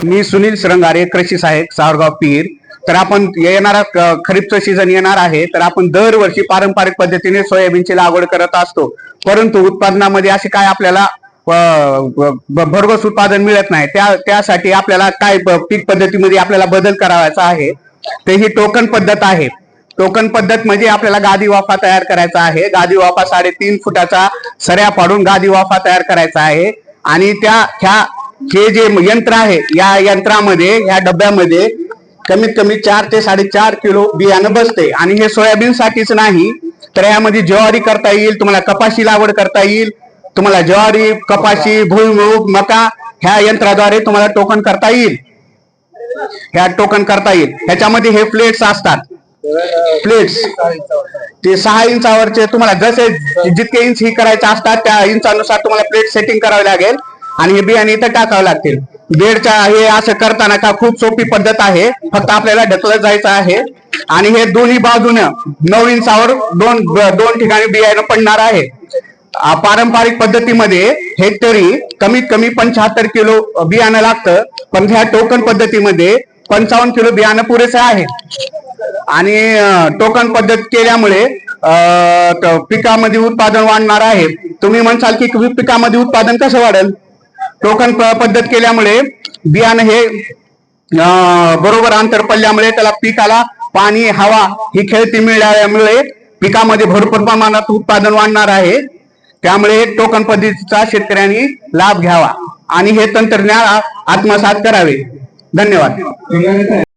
मी सुनील श्रंगारे, कृषी सहाय्यक, सावरगाव पीर. तर आपण येणारा खरीपचं सीझन येणार आहे, तर आपण दरवर्षी पारंपरिक पद्धतीने सोयाबीनची लागवड करत असतो. परंतु उत्पादनामध्ये असे काय आपल्याला भरघोस उत्पादन मिळत नाही. त्यासाठी आपल्याला काय पीक पद्धतीमध्ये आपल्याला बदल करायचा आहे. ते ही टोकन पद्धत आहे. टोकन पद्धत म्हणजे आपल्याला गादी वाफा तयार करायचा आहे. गादी वाफा 3.5 फुटाचा सऱ्या पाडून गादी वाफा तयार करायचा आहे. आणि हे जे यंत्र आहे, या यंत्रामध्ये, या डब्यामध्ये कमीत कमी 4 ते 4.5 किलो बियाणं बसते. आणि हे सोयाबीन साठीच नाही, तर यामध्ये ज्वारी करता येईल, तुम्हाला कपाशी लागवड करता येईल. तुम्हाला ज्वारी, कपाशी, भुईमूग, मका ह्या यंत्राद्वारे तुम्हाला टोकन करता येईल. ह्याच्यामध्ये हे प्लेट्स असतात. प्लेट्स ते 6 इंचावरचे, तुम्हाला जसे जितके इंच ही करायचे असतात त्या इंचानुसार तुम्हाला प्लेट सेटिंग करावी लागेल आणि हे बियाणे इथं टाकावं लागतील. बेडच्या हे असं करताना का खूप सोपी पद्धत आहे. फक्त आपल्याला ढकलत जायचं आहे आणि हे दोन्ही बाजूनं 9 इंचावर दोन ठिकाणी बियाणं पडणार आहे. पारंपरिक पद्धतीमध्ये हेक्टरी कमीत कमी 75 किलो बियाणं लागतं, पण ह्या टोकन पद्धतीमध्ये 55 किलो बियाणं पुरेसं आहे. आणि टोकन पद्धत केल्यामुळे पिकामध्ये उत्पादन वाढणार आहे. तुम्ही म्हणसाल की पिकामध्ये उत्पादन कसं वाढेल? टोकन पद्धत केल्यामुळे बियाणं हे बरोबर अंतर पडल्यामुळे त्याला पिकाला पाणी, हवा ही खेळती मिळाल्यामुळे पिकामध्ये भरपूर प्रमाणात उत्पादन वाढणार आहे. त्यामुळे टोकन पद्धतीचा शेतकऱ्यांनी लाभ घ्यावा आणि हे तंत्रज्ञान आत्मसात करावे. धन्यवाद.